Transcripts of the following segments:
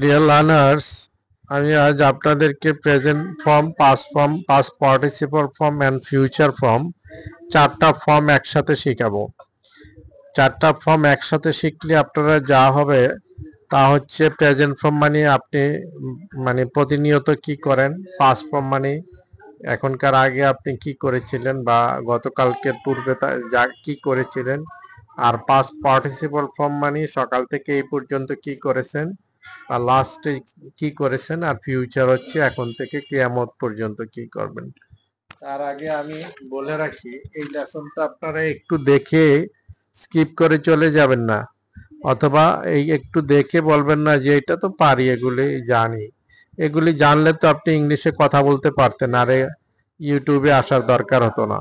Dear learners, আমি আজ আপনাদেরকে present form, past participle form and future form চারটা ফর্ম একসাথে শেখাবো। চারটা ফর্ম একসাথে শিখলে আপনারা যা হবে তা হচ্ছে, প্রেজেন্ট ফর্ম মানে আপনি মানে প্রতিনিয়ত কি করেন, পাস্ট ফর্ম মানে এখনকার আগে আপনি কি করেছিলেন বা গতকালকের পূর্বে যা কি করেছিলেন, আর পাস্ট পার্টিসিপল ফর্ম মানে সকাল থেকে এই পর্যন্ত কি করেছেন বা লাস্টে কি করেছেন, আর ফিউচার হচ্ছে এখন থেকে কিয়ামত পর্যন্ত কি করবেন। তার আগে আমি বলে রাখি, এই লেসনটা আপনারা একটু দেখে স্কিপ করে চলে যাবেন না, অথবা এই একটু দেখে বলবেন না যে এটা তো পারি, এগুলি জানি। এগুলি জানলে তো আপনি ইংলিশে কথা বলতে পারতেন, আরে ইউটিউবে আসার দরকার হতো না।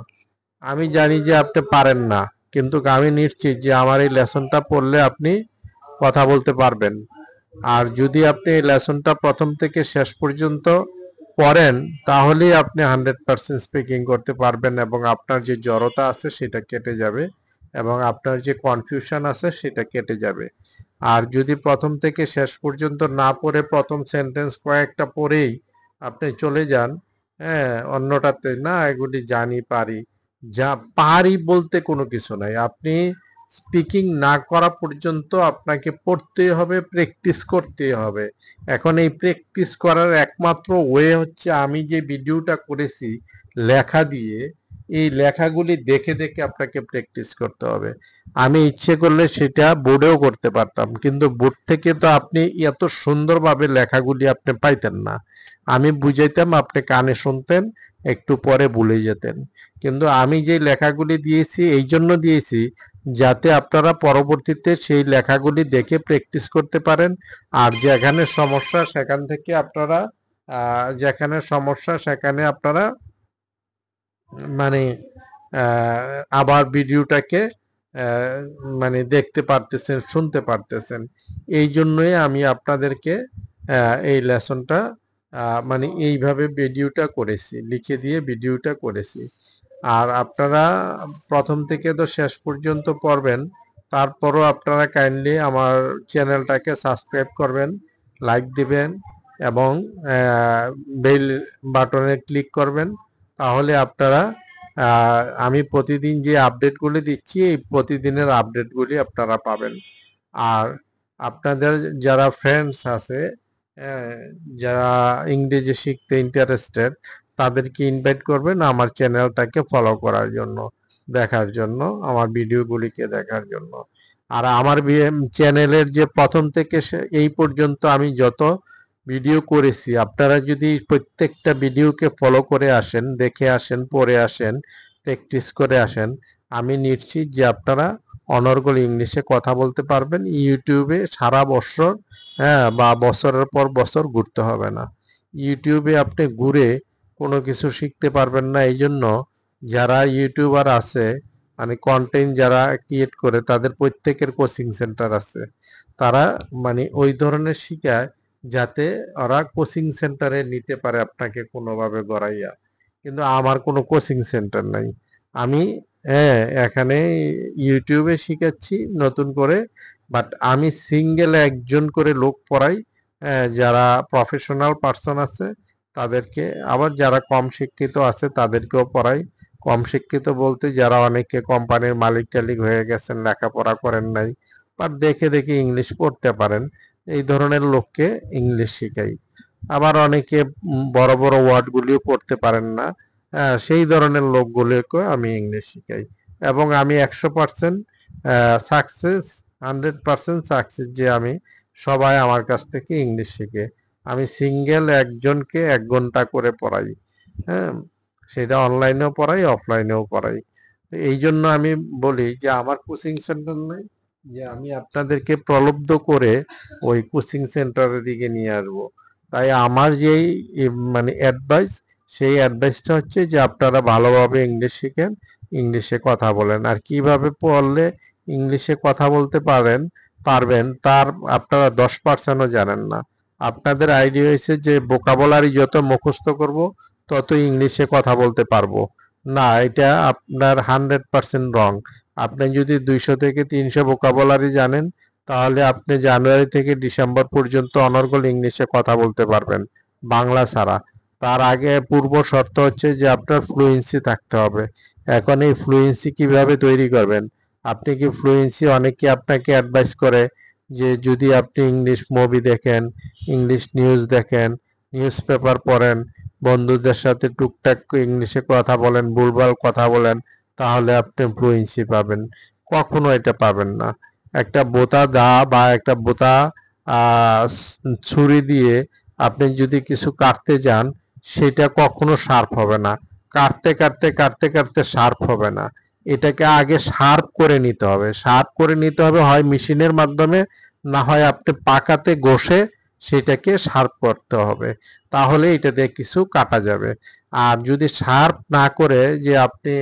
আমি জানি যে আপনি পারেন না, কিন্তু আমি নিশ্চিত যে আমার এই লেসনটা পড়লে আপনি কথা বলতে পারবেন। আর যদি আপনি এই লেসনটা প্রথম থেকে শেষ পর্যন্ত পড়েন, তাহলেই আপনি 100% স্পিকিং করতে পারবেন, এবং আপনার যে জড়তা আছে সেটা কেটে যাবে, এবং আপনার যে কনফিউশন আছে সেটা কেটে যাবে। আর যদি প্রথম থেকে শেষ পর্যন্ত না পড়ে প্রথম সেন্টেন্স কয়েকটা পড়েই আপনি চলে যান, হ্যাঁ, অন্যটাতে না এগুলি জানি পারি, যা পারি বলতে কোনো কিছু নাই। আপনি স্পিকিং না করা পর্যন্ত আপনাকে পড়তে হবে, প্র্যাকটিস করতে হবে। এখন এই প্র্যাকটিস করার একমাত্র ওয়ে হচ্ছে, আমি যে ভিডিওটা করেছি লেখা দিয়ে, এই লেখাগুলি দেখে দেখে আপনাকে প্র্যাকটিস করতে হবে। আমি ইচ্ছে করলে সেটা বোর্ডেও করতে পারতাম, কিন্তু বোর্ড থেকে তো আপনি এত সুন্দরভাবে লেখাগুলি আপনি পাইতেন না। আমি বুঝাইতাম, আপনি কানে শুনতেন, একটু পরে ভুলে যেতেন। কিন্তু আমি যে লেখাগুলি দিয়েছি এই জন্য দিয়েছি, যাতে আপনারা পরবর্তীতে সেই লেখাগুলি দেখে প্র্যাকটিস করতে পারেন। আর যেখানে সমস্যা সেখান থেকে আপনারা যেখানে সমস্যা সেখানে আপনারা মানে আবার ভিডিওটাকে মানে দেখতে পারতেছেন, শুনতে পারতেছেন। এই জন্যই আমি আপনাদেরকে এই লেসনটা মানে এইভাবে ভিডিওটা করেছি, লিখে দিয়ে ভিডিওটা করেছি। আর আপনারা প্রথম থেকে তো শেষ পর্যন্ত পড়বেন, তারপরও আপনারা কাইন্ডলি আমার চ্যানেলটাকে সাবস্ক্রাইব করবেন, লাইক দিবেন, এবং বেল বাটনে ক্লিক করবেন। তাহলে আপনারা আমি প্রতিদিন যে আপডেটগুলি দিচ্ছি, এই প্রতিদিনের আপডেটগুলি আপনারা পাবেন। আর আপনাদের যারা ফ্রেন্ডস আছে, আহ, যারা ইংরেজি শিখতে ইন্টারেস্টেড, তাদেরকে ইনভাইট করবেন আমার চ্যানেলটাকে ফলো করার জন্য, দেখার জন্য, আমার ভিডিওগুলিকে দেখার জন্য। আর আমার চ্যানেলের যে প্রথম থেকে এই পর্যন্ত আমি যত ভিডিও করেছি, আপনারা যদি প্রত্যেকটা ভিডিওকে ফলো করে আসেন, দেখে আসেন, পড়ে আসেন, প্র্যাকটিস করে আসেন, আমি নিশ্চিত যে আপনারা অনর্গল ইংলিশে কথা বলতে পারবেন। ইউটিউবে সারা বছর, হ্যাঁ, বা বছরের পর বছর ঘুরতে হবে না। ইউটিউবে আপনি ঘুরে কোনো কিছু শিখতে পারবেন না। এই জন্য যারা ইউটিউবার আছে, মানে কন্টেন্ট যারা ক্রিয়েট করে, তাদের প্রত্যেকের কোচিং সেন্টার আছে। তারা মানে ওই ধরনের শিখায়, যাতে ওরা কোচিং সেন্টারে নিতে পারে আপনাকে কোনোভাবে গড়াইয়া। কিন্তু আমার কোনো কোচিং সেন্টার নাই। আমি, হ্যাঁ, এখানে ইউটিউবে শিখাচ্ছি নতুন করে, বাট আমি সিঙ্গেল একজন করে লোক পড়াই, যারা প্রফেশনাল পার্সন আছে তাদেরকে, আবার যারা কম শিক্ষিত আছে তাদেরকেও পড়াই। কম শিক্ষিত বলতে যারা অনেকে কোম্পানির মালিক টালিক হয়ে গেছেন, লেখাপড়া করেন নাই, বাট দেখে দেখে ইংলিশ পড়তে পারেন, এই ধরনের লোককে ইংলিশ শিখাই। আবার অনেকে বড় বড় ওয়ার্ডগুলিও পড়তে পারেন না, সেই ধরনের লোকগুলোকে আমি ইংলিশ শিখাই। এবং আমি 100% সাকসেস, 100% সাকসেস যে আমি, সবাই আমার কাছ থেকে ইংলিশ শিখে। আমি সিঙ্গেল একজনকে 1 ঘন্টা করে পড়াই, হ্যাঁ, সেটা অনলাইনেও পড়াই, অফলাইনেও পড়াই। তো এই জন্য আমি বলি যে আমার কোচিং সেন্টার নাই, যে আমি আপনাদেরকে প্রলুব্ধ করে ওই কোচিং সেন্টারের দিকে নিয়ে আসবো। তাই আমার যেই মানে অ্যাডভাইস, সেই অ্যাডভাইসটা হচ্ছে যে আপনারা ভালোভাবে ইংলিশ শিখেন, ইংলিশে কথা বলেন। আর কিভাবে পড়লে ইংলিশে কথা বলতে পারবেন তার আপনারা 10%ও জানেন না। আপনাদের আইডিয়া হয়েছে যে ভোকাবুলারি যত মুখস্থ করব তত ইংলিশে কথা বলতে পারবো। না, এটা আপনার 100% রং। আপনি যদি 200 থেকে 300 ভোকাবুলারি জানেন, তাহলে আপনি জানুয়ারি থেকে ডিসেম্বর পর্যন্ত অনর্গল ইংলিশে কথা বলতে পারবেন, বাংলা ছাড়া। তার আগে পূর্ব শর্ত হচ্ছে যে আপনার ফ্লুয়েন্সি থাকতে হবে। এখন এই ফ্লুয়েন্সি কিভাবে তৈরি করবেন? আপনি কি ফ্লুয়েন্সি, অনেকে আপনাকে অ্যাডভাইস করে যে যদি আপনি ইংলিশ মুভি দেখেন, ইংলিশ নিউজ দেখেন, নিউজ পেপার পড়েন, বন্ধুদের সাথে টুকটাক ইংলিশে কথা বলেন, ভুলভাল কথা বলেন, তাহলে আপনি ফ্লুয়েন্সি পাবেন। কখনো এটা পাবেন না। একটা বোতা দা বা একটা বোতা ছুরি দিয়ে আপনি যদি কিছু কাটতে যান, সেটা কখনো শার্প হবে না। কাটতে কাটতে কাটতে কাটতে শার্প হবে না। এটাকে আগে শার্প করে নিতে হবে। শার্প করে নিতে হবে হয় মেশিনের মাধ্যমে, না হয় আপনি পাকাতে ঘষে সেটাকে শার্প করতে হবে। তাহলে এটা দিয়ে কিছু কাটা যাবে। আর যদি শার্প না করে যে আপনি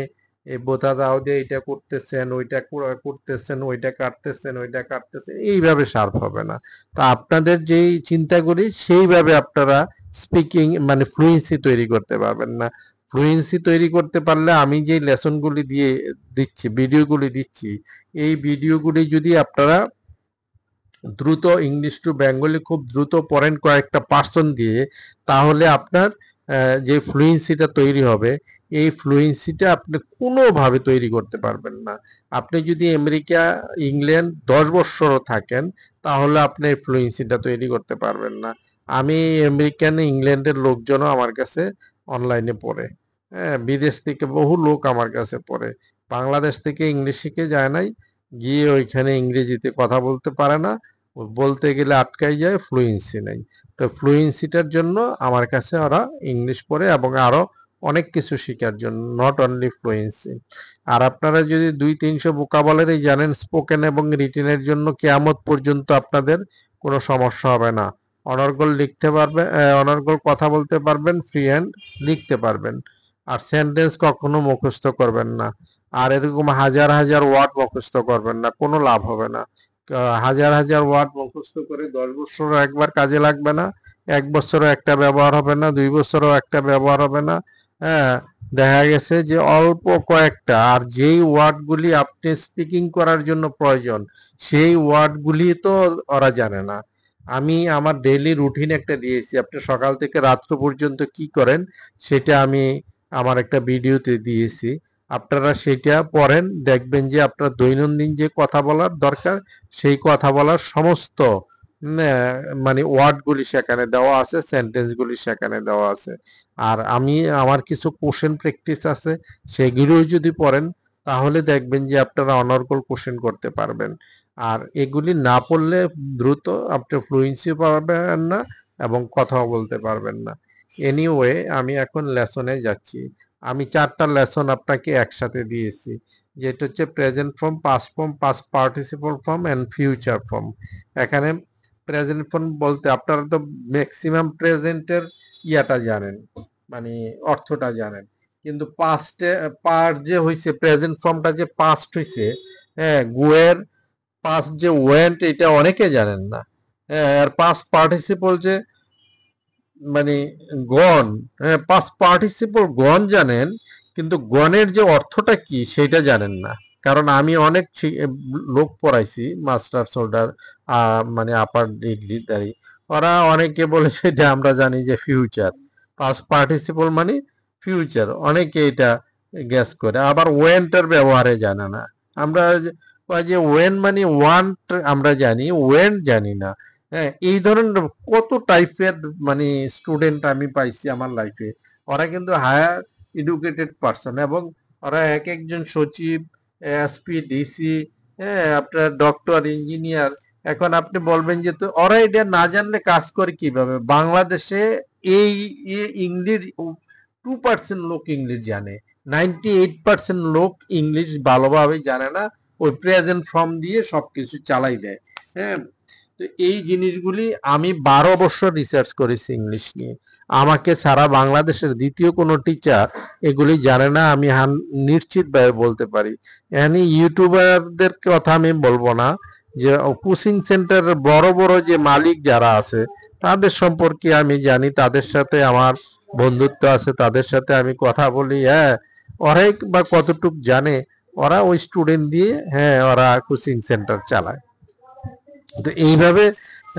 এই বোতা দাও দিয়ে এটা করতেছেন, ওইটা করতেছেন, ওইটা কাটতেছেন, ওইটা কাটতেছেন, এইভাবে শার্প হবে না। তো আপনাদের যেই চিন্তাগুলি সেইভাবে আপনারা স্পিকিং মানে ফ্লুয়েন্সি তৈরি করতে পারবেন না। ফ্লুয়েন্সি তৈরি করতে পারলে আমি যেই লেসনগুলি দিয়ে দিচ্ছি, ভিডিওগুলি দিচ্ছি, এই ভিডিওগুলি যদি আপনারা দ্রুত ইংলিশ টু বেঙ্গলি খুব দ্রুত পড়েন কয়েকটা পার্সন দিয়ে, তাহলে আপনার যে ফ্লুয়েন্সিটা তৈরি হবে, এই ফ্লুয়েন্সিটা আপনি কোনোভাবে তৈরি করতে পারবেন না। আপনি যদি আমেরিকা, ইংল্যান্ড 10 বছরও থাকেন, তাহলে আপনি এই ফ্লুয়েন্সিটা তৈরি করতে পারবেন না। আমি আমেরিকান, ইংল্যান্ডের লোকজনও আমার কাছে অনলাইনে পড়ে। হ্যাঁ, বিদেশ থেকে বহু লোক আমার কাছে পড়ে। বাংলাদেশ থেকে ইংলিশ শিখে যায় নাই, গিয়ে ওইখানে ইংরেজিতে কথা বলতে পারে না, বলতে গেলে আটকাই যায়, ফ্লুয়েন্সি নেই। তো ফ্লুয়েন্সিটার জন্য আমার কাছে ওরা ইংলিশ পড়ে এবং আরো অনেক কিছু শেখার জন্য, নট অনলি ফ্লুয়েন্সি। আর আপনারা যদি 200-300 ভোকাবুলারি জানেন স্পোকেন এবং রিটেনের জন্য, কিয়ামত পর্যন্ত আপনাদের কোনো সমস্যা হবে না। অনর্গল লিখতে পারবেন, অনর্গল কথা বলতে পারবেন, ফ্রি হ্যান্ড লিখতে পারবেন। আর সেন্টেন্স কখনো মুখস্থ করবেন না। আর এরকম হাজার হাজার ওয়ার্ড মুখস্থ করবেন না, কোনো লাভ হবে না। হাজার হাজার ওয়ার্ড মুখস্থ করে 10 বছরও একবার কাজে লাগবে না, 1 বছরও একটা ব্যবহার হবে না, 2 বছরও একটা ব্যবহার হবে না। হ্যাঁ, দেখা গেছে যে অল্প কয়েকটা, আর যেই ওয়ার্ডগুলি আপনি স্পিকিং করার জন্য প্রয়োজন, সেই ওয়ার্ডগুলি তো ওরা জানে না। আমি আমার ডেইলি রুটিন একটা দিয়েছি, আপনি সকাল থেকে রাত্র পর্যন্ত কি করেন সেটা আমি আমার একটা ভিডিওতে দিয়েছি। আপনারা সেটা পড়েন, দেখবেন যে আপনার দৈনন্দিন যে কথা বলার দরকার, সেই কথা বলার সমস্ত মানে ওয়ার্ডগুলি সেখানে দেওয়া আছে, সেন্টেন্সগুলি সেখানে দেওয়া আছে। আর আমি আমার কিছু কোশ্চেন প্র্যাকটিস আছে, সেগুলোও যদি পড়েন, তাহলে দেখবেন যে আপনারা অনর্গল কোশ্চেন করতে পারবেন। আর এগুলি না পড়লে দ্রুত আপনি ফ্লুয়েন্সি পাবেন না এবং কথাও বলতে পারবেন না। এনিওয়ে, আমি এখন লেসনে যাচ্ছি। আমি 4টা লেসন আপনাকে একসাথে দিয়েছি, যেটা হচ্ছে present form, past form, past participle form and future form. এখানে প্রেজেন্ট ফর্ম বলতে আপনারা তো ম্যাক্সিমাম প্রেজেন্টের ইয়াটা জানেন, মানে অর্থটা জানেন, কিন্তু পাস্টে পার যে হইছে, প্রেজেন্ট ফর্মটা যে পাস্ট হইছে, হ্যাঁ, গুয়ের পাস্ট যে ওয়েন্ট, এটা অনেকে জানেন না। হ্যাঁ, আর পাস্ট পার্টিসিপল যে মানে গণ, হ্যাঁ, পাস্ট পার্টিসিপল গণ জানেন, কিন্তু গণের যে অর্থটা কি সেটা জানেন না। কারণ আমি অনেক লোক পড়াইছি, মাস্টার হোল্ডার, মানে আপার ডিগ্রিধারী, ওরা অনেকে বলেছে যে আমরা জানি যে ফিউচার, পাস্ট পার্টিসিপল মানে ফিউচার, অনেকে এটা গ্যাস করে। আবার ওয়েনটার ব্যবহারে জানে না। আমরা কয় যে ওয়েন মানে ওয়ান্ট আমরা জানি, ওয়েন জানি না। হ্যাঁ, এই ধরনের কত টাইপের মানে স্টুডেন্ট আমি পাইছি আমার লাইফে। ওরা কিন্তু হায়ার এডুকেটেড পার্সন, এবং ওরা এক একজন সচিব, এসপি, ডিসি, হ্যাঁ, আপনার ডক্টর, ইঞ্জিনিয়ার। এখন আপনি বলবেন যে তো ওরা এটা না জানলে কাজ করে কিভাবে? বাংলাদেশে এই ইংলিশ 2% লোক ইংলিশ জানে, 98% লোক ইংলিশ ভালোভাবে জানে না, ওই প্রেজেন্ট ফর্ম দিয়ে সবকিছু চালাই দেয়। হ্যাঁ, তো এই জিনিসগুলি আমি 12 বছর রিসার্চ করেছি ইংলিশ নিয়ে। আমাকে সারা বাংলাদেশের দ্বিতীয় কোনো টিচার এগুলি জানে না, আমি নিশ্চিতভাবে বলতে পারি। এখানে ইউটিউবারদের কথা আমি বলবো না, যে কোচিং সেন্টারের বড় বড় যে মালিক যারা আছে, তাদের সম্পর্কে আমি জানি, তাদের সাথে আমার বন্ধুত্ব আছে, তাদের সাথে আমি কথা বলি। হ্যাঁ, ওরাই বা কতটুক জানে, ওরা ওই স্টুডেন্ট দিয়ে, হ্যাঁ, ওরা কোচিং সেন্টার চালায়। তো এইভাবে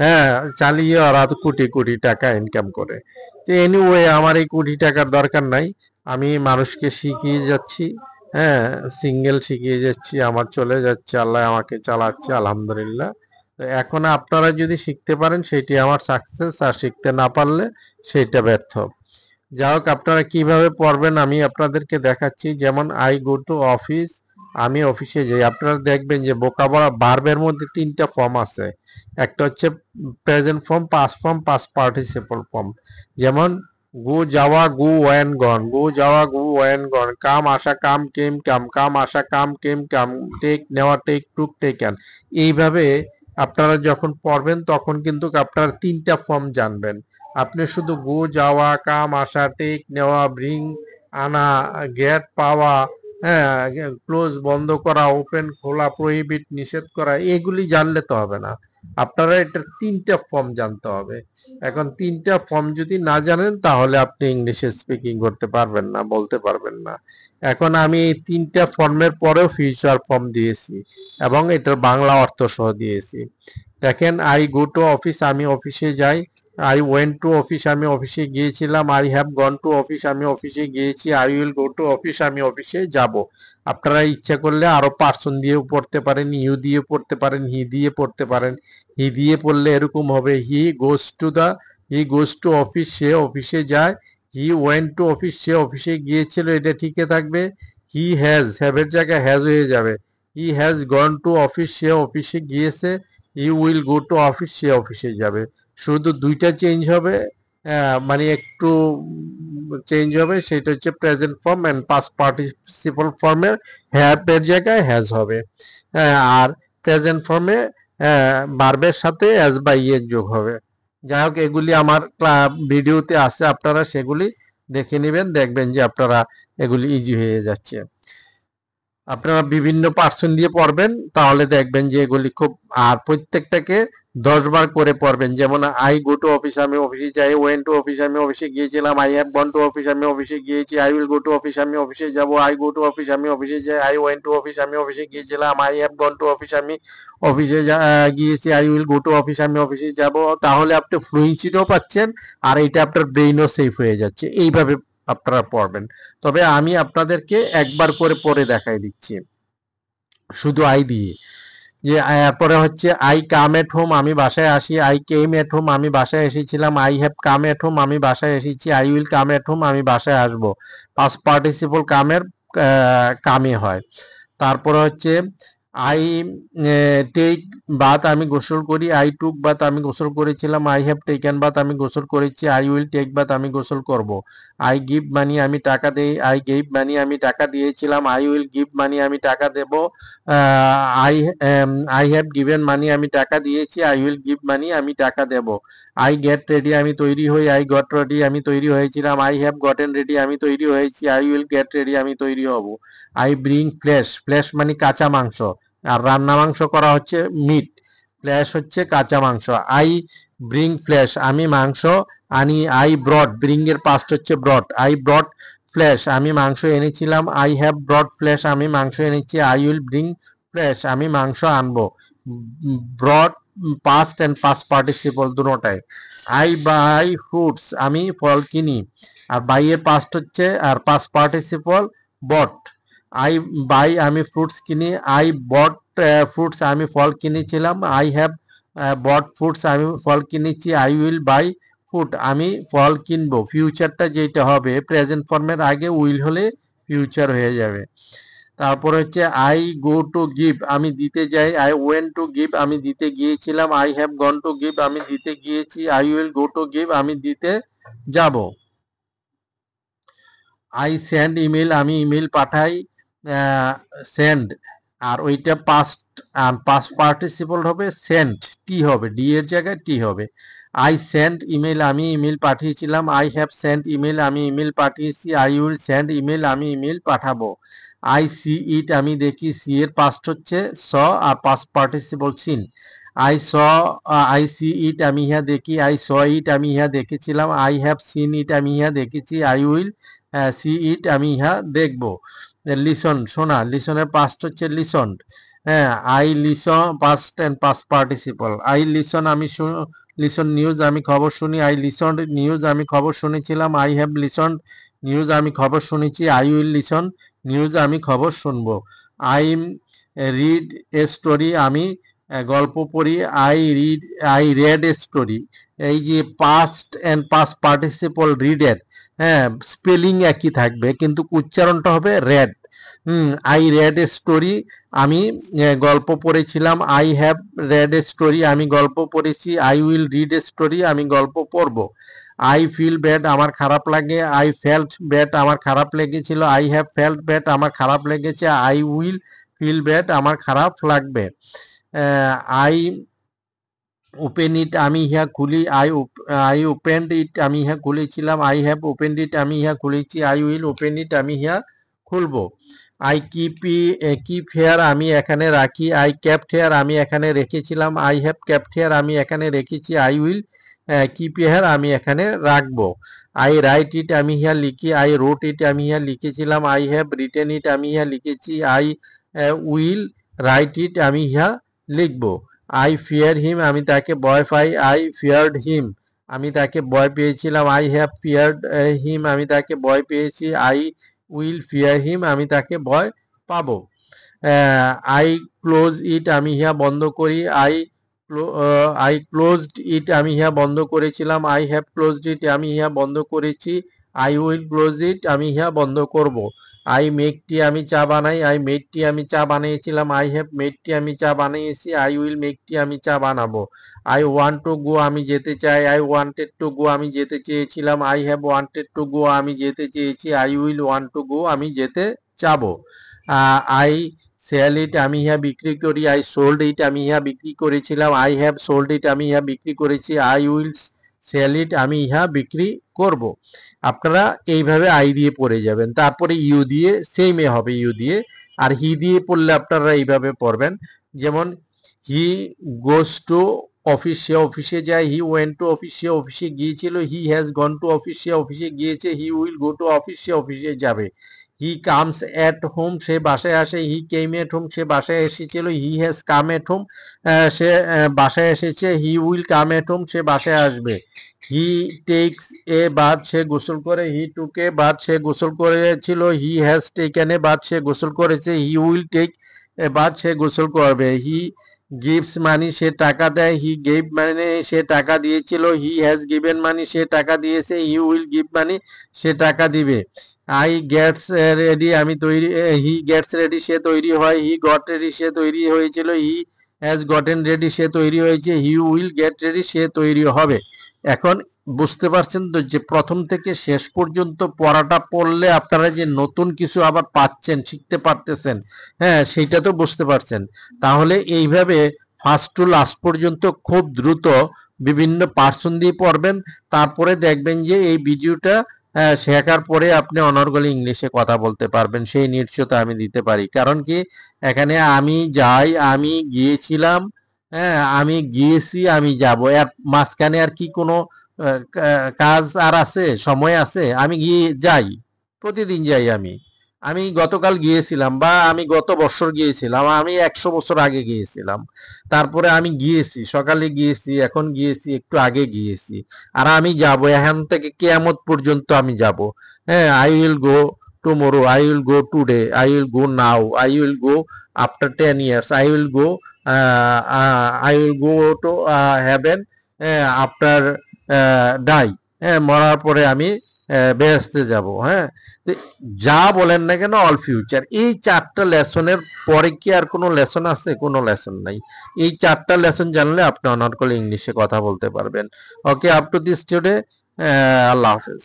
হ্যাঁ চালিয়ে ওরা তো কোটি কোটি টাকা ইনকাম করে। তো এনিওয়ে আমার এই কোটি টাকার দরকার নাই, আমি মানুষকে শিখিয়ে যাচ্ছি। হ্যাঁ, সিঙ্গেল শিখিয়ে যাচ্ছি, আমার চলে যাচ্ছে, আল্লাহ আমাকে চালাচ্ছে, আলহামদুলিল্লাহ। তো এখন আপনারা যদি শিখতে পারেন সেটি আমার সাকসেস, আর শিখতে না পারলে সেইটা ব্যর্থ। যাই হোক, আপনারা কিভাবে পড়বেন আমি আপনাদেরকে দেখাচ্ছি। যেমন আই গো টু অফিস, আমি অফিসে যাই। আপনারা দেখবেন যে ভোকাবুলারি ভার্বের মধ্যে তিনটা ফর্ম আছে। একটা হচ্ছে present form, past form, past participle form. যেমন গো যাওয়া, গো ওয়েন গন, গো যাওয়া, গো ওয়েন গন, কাম আসা, কাম কেম কাম, কাম আসা, কাম কেম কাম, টেক নেওয়া, টেক টুক টেকেন। এইভাবে আপনারা যখন পড়বেন তখন কিন্তু আপনারা তিনটা ফর্ম জানবেন। আপনি শুধু গো যাওয়া, কাম আসা, টেক নেওয়া, ব্রিং আনা, গেট পাওয়া, হ্যাঁ, ক্লোজ বন্ধ করা, ওপেন খোলা, প্রহিবিট নিষেধ করা, এগুলি জানলে তো হবে না। আপনারা এটার তিনটা ফর্ম জানতে হবে। এখন তিনটা ফর্ম যদি না জানেন তাহলে আপনি ইংলিশে স্পিকিং করতে পারবেন না, বলতে পারবেন না। এখন আমি এই তিনটা ফর্মের পরেও ফিউচার ফর্ম দিয়েছি এবং এটার বাংলা অর্থ সহ দিয়েছি। দেখেন, আই গো টু অফিস, আমি অফিসে যাই। আই ওয়েন্ট টু অফিস, আমি অফিসে গিয়েছিলাম। I have gone to office, আমি অফিসে গিয়েছি। I will go to office, আমি অফিসে যাব। আপনারা ইচ্ছা করলে আরো পার্সন দিয়েও পড়তে পারেন, ইউ দিয়ে পড়তে পারেন, হি দিয়ে পড়তে পারেন। হি দিয়ে পড়লে এরকম হবে, হি গোজ টু অফিস, সে অফিসে যায়। হি ওয়েন্ট টু অফিস, সে অফিসে গিয়েছিল, এটা ঠিকই থাকবে। হি হ্যাভের জায়গায় হ্যাজ হয়ে যাবে। He has gone to office, সে অফিসে গিয়েছে। You will go to office, সে অফিসে যাবে। শুধু দুইটা চেঞ্জ হবে, মানে একটু চেঞ্জ হবে, সেটা হচ্ছে present form and past participle ফর্মের হ্যাভ এর জায়গায় হ্যাজ হবে। আর প্রেজেন্ট ফর্মে ভার্বের সাথে অ্যাজ বা ইয়ের যোগ হবে। যাই হোক, এগুলি আমার ভিডিওতে আছে, আপনারা সেগুলি দেখে নেবেন, দেখবেন যে আপনারা এগুলি ইজি হয়ে যাচ্ছে। আপনারা বিভিন্ন পার্সন দিয়ে পড়বেন, তাহলে দেখবেন যে এগুলি খুব, আর প্রত্যেকটাকে 10 বার করে পড়বেন। যেমন আই গো টু অফিস, আমি অফিসে যাই। ওয়েন টু অফিস, আমি অফিসে গিয়েছিলাম। I have gone to office, আমি অফিসে গিয়েছি। I will go to office, আমি অফিসে যাব। আই গো টু অফিস, আমি অফিসে যাই। আই ওয়েন টু অফিস, আমি অফিসে গিয়েছিলাম। I have gone to office, আমি অফিসে গিয়েছি। I will go to office, আমি অফিসে যাব। তাহলে আপনি ফ্লুয়েন্সিটাও পাচ্ছেন, আর এটা আপনার ব্রেইনও সেফ হয়ে যাচ্ছে। এইভাবে আপনারা পড়বেন। তবে আমি আপনাদেরকে একবার করে পড়ে দেখাই দিচ্ছি শুধু আই দিয়ে। যে এরপরে হচ্ছে আই কাম এট হোম, আমি বাসায় আসি। আই কেম এট হোম, আমি বাসায় এসেছিলাম। I have come at home, আমি বাসায় এসেছি। I will come at home, আমি বাসায় আসবো। পাস্ট পার্টিসিপল কামের কামে হয়। তারপরে হচ্ছে আই টেক বাথ, আমি গোসল করি। আই টুক বাথ, আমি গোসল করেছিলাম। আই হ্যাভ টেকেন বাথ, আমি গোসল করেছি। আই উইল টেক বাথ, আমি গোসল করব। আই গিভ মানি, আমি টাকা দেই। আই গেভ মানি, আমি টাকা দিয়েছিলাম। আই উইল গিভ মানি, আমি টাকা দেব। আই আই হ্যাভ গিভেন মানি, আমি টাকা দিয়েছি। আই উইল গিভ মানি, আমি টাকা দেব। আই গেট রেডি, আমি তৈরি হই। আই গট রেডি, আমি তৈরি হয়েছিলাম। আই হ্যাভ গটেন রেডি, আমি তৈরি হয়েছি। আই উইল গেট রেডি, আমি তৈরি হব। আই ব্রিং ফ্লেশ, ফ্লেশ মানে কাঁচা মাংস, আর রান্না মাংস করা হচ্ছে মিট। ফ্লেশ হচ্ছে কাঁচা মাংস। আই ব্রিং ফ্লেশ, আমি মাংস আনি। আই ব্রড, ব্রিং এর পাস্ট হচ্ছে ব্রড। আই ব্রড ফ্লেশ, আমি মাংস এনেছিলাম। আই হ্যাভ ব্রড ফ্লেশ, আমি মাংস এনেছি। আই উইল ব্রিং ফ্লেশ, আমি মাংস আনবো। Brought past and past participle দুটোটাই। আই বাই ফ্রুটস, আমি ফল কিনি। আর বাই এর পাস্ট হচ্ছে, আর past participle bought. I buy, আমি ফ্রুটস কিনি। আই বট ফ্রুটস, আমি ফল কিনেছিলাম। আই হ্যাভ বট ফ্রুটস, আমি ফল কিনেছি। আই উইল বাই ফুড, আমি ফল কিনবো। ফিউচারটা যেটা হবে প্রেজেন্ট ফর্মের আগে উইল হলে ফিউচার হয়ে যাবে। তারপর হচ্ছে আই গো টু গিভ, আমি দিতে যাই। আই ওয়েন্ট টু গিভ, আমি দিতে গিয়েছিলাম। I have gone to give, আমি দিতে গিয়েছি। I will go to give, আমি দিতে যাব। আই সেন্ড ইমেল, আমি ইমেল পাঠাই। সেন্ড, আর ওইটা পাস্ট, পাস্ট পার্টিসিপল হবে সেন্ট, টি হবে, ডি এর জায়গায় টি হবে। আই সেন্ট ইমেল, আমি ইমেল পাঠিয়েছিলাম। আই হ্যাভ সেন্ট ইমেল, আমি ইমেল পাঠিয়েছি। আই উইল সেন্ড ইমেল, আমি ইমেল পাঠাবো। আই সি ইট, আমি দেখি। সি এর পাস্ট হচ্ছে স, আর past participle seen. I saw, I see it, আমি ইহা দেখি। আই স ইট, আমি ইহা দেখেছিলাম। আই হ্যাভ সিন ইট, আমি ইহা দেখেছি। আই উইল সি ইট, আমি ইহা দেখব। লিসন, শোনা। লিসনের পাস্ট হচ্ছে লিসন্ড। হ্যাঁ, I listen past and past participle. I listen আমি লিসন নিউজ আমি খবর শুনি। আই লিসন নিউজ আমি খবর শুনেছিলাম। আই হ্যাভ লিসন নিউজ আমি খবর শুনেছি। আই উইল লিসন নিউজ আমি খবর শুনবো। আই রিড এ স্টোরি আমি গল্প পড়ি। I red a story. এই যে পাস্ট এন্ড পাস্ট পার্টিসিপল রিডের, হ্যাঁ, স্পেলিং একই থাকবে কিন্তু উচ্চারণটা হবে red. I red a story আমি গল্প পড়েছিলাম। I have read a story আমি গল্প পড়েছি। I will read a story আমি গল্প পড়ব। আই ফিল ব্যাড আমার খারাপ লাগে। আই ফেল্ট ব্যাড আমার খারাপ লেগেছিল। আই হ্যাভ ফেল্ট ব্যাড আমার খারাপ লেগেছে। আই উইল ফিল ব্যাড আমার খারাপ লাগবে। আই ওপেন ইট আমি ইহা খুলি। আই ওপেন্ড ইট আমি ইহা খুলেছিলাম। আই হ্যাভ ওপেন্ড ইট আমি ইহা খুলেছি। আই উইল ওপেন ইট আমি ইহা খুলবো। আই কিপ হেয়ার আমি এখানে রাখি। আই ক্যাপ্ট হেয়ার আমি এখানে রেখেছিলাম। আই হ্যাভ ক্যাপ্ট হেয়ার আমি এখানে রেখেছি। আই উইল কিপ হেয়ার আমি এখানে রাখবো। আই রাইট ইট আমি ইহা লিখি। আই রোট ইট আমি ইহা লিখেছিলাম। আই হ্যাভ রিটেন ইট আমি ইহা লিখেছি। আই উইল রাইট ইট আমি ইহা লিখবো। আই ফিয়ার হিম আমি তাকে ভয় পাই। আই ফিয়ার্ড হিম আমি তাকে ভয় পেয়েছিলাম। আই হ্যাভ ফিয়ার্ড হিম আমি তাকে ভয় পেয়েছি। আই উইল ফিয়ার হিম আমি তাকে ভয় পাবো। আই ক্লোজ ইট আমি ইহা বন্ধ করি। আই ক্লোজড ইট আমি ইহা বন্ধ করেছিলাম। আই হ্যাভ ক্লোজড ইট আমি ইহা বন্ধ করেছি। আই উইল ক্লোজ ইট আমি ইহা বন্ধ করব। আই মেক টি আমি চা বানাই। আই মেড টি আমি চা বানিয়েছিলাম। আই হ্যাভ মেড টি আমি চা বানিয়েছি। আই উইল মেক টি আমি চা বানাবো। আই ওয়ান্ট টু গো আমি যেতে চাই। আই ওয়ান্টেড টু গো আমি যেতে চেয়েছিলাম। I have wanted to go আমি যেতে চেয়েছি। I will want to go আমি যেতে চাবো। আই সেল ইট আমি ইহা বিক্রি করি। আই সোল্ড ইট আমি ইহা বিক্রি করেছিলাম। আই হ্যাভ সোল্ড ইট আমি ইহা বিক্রি করেছি। আই উইল সেল ইট আমি ইহা বিক্রি করব। আপনারা এইভাবে আই দিয়ে পড়ে যাবেন। তারপরে ইউ দিয়ে সেম এ হবে ইউ দিয়ে। আর হি দিয়ে পড়লে আপনারা এইভাবে পড়বেন। যেমন হি গোস টু অফিস সে অফিসে যায়। হি ওয়েন্ট টু অফিস সে অফিসে গিয়েছিল। He has gone to office সে অফিসে গিয়েছে। He will go to office সে অফিসে যাবে। হি কামস এট হোম সে বাসায় আসে। হি কেম এট হোম সে বাসায় এসেছিল। He has come at home সে বাসায় এসেছে। He will come at home সে বাসায় আসবে। হি টেকস এ বাথ সে গোসল করে। হি টুক এ বাথ সে গোসল করেছিল। He has taken a bath সে গোসল করেছে। He will take a bath সে গোসল করবে। হি গিভস মানি সে টাকা দেয়। হি গেভ মানে সে টাকা দিয়েছিল। হি হ্যাজ গিভেন মানি সে টাকা দিয়েছে। হি উইল গিভ মানি সে টাকা দিবে। আই গেটস রেডি আমি তৈরি। হি গেটস রেডি সে তৈরি হয়। হি গট রেডি সে তৈরি হয়েছিল। হি হ্যাজ গটেন রেডি সে তৈরি হয়েছে। হি উইল গেট রেডি সে তৈরি হবে। এখন বুঝতে পারছেন তো যে প্রথম থেকে শেষ পর্যন্ত পড়াটা পড়লে আপনারা যে নতুন কিছু আবার পাচ্ছেন, শিখতে পারতেছেন, হ্যাঁ, সেইটা তো বুঝতে পারছেন। তাহলে এইভাবে ফার্স্ট টু লাস্ট পর্যন্ত খুব দ্রুত বিভিন্ন পার্সন দিয়ে পড়বেন। তারপরে দেখবেন যে এই ভিডিওটা শেখার পরে আপনি অনর্গল ইংলিশে কথা বলতে পারবেন। সেই নিশ্চয়তা আমি দিতে পারি। কারণ কি, এখানে আমি যাই, আমি গিয়েছিলাম, হ্যাঁ, আমি গিয়েছি, আমি যাব, এর মাঝখানে আর কি কোনো কাজ আর আছে, সময় আছে? আমি গিয়ে যাই, প্রতিদিন যাই। আমি আমি গতকাল গিয়েছিলাম, বা আমি গত বছর গিয়েছিলাম, আমি 100 বছর আগে গিয়েছিলাম। তারপরে আমি গিয়েছি, সকালে গিয়েছি, এখন গিয়েছি, একটু আগে গিয়েছি। আর আমি যাব, এখন থেকে কিয়ামত পর্যন্ত আমি যাব। হ্যাঁ, I will go tomorrow, I will go today, I will go now, I will go after 10 years, I will go, I will go to heaven after die. হ্যাঁ, মরার পরে আমি বেহেস্তে যাব। হ্যাঁ, যা বলেন না কেন অল ফিউচার। এই 4টা লেসনের পরে কি আর কোনো লেসন আছে? কোনো লেসন নাই। এই 4টা লেসন জানলে আপনি অনর্গল ইংলিশে কথা বলতে পারবেন। ওকে, আপ টু দিস টুডে। আল্লাহ হাফেজ।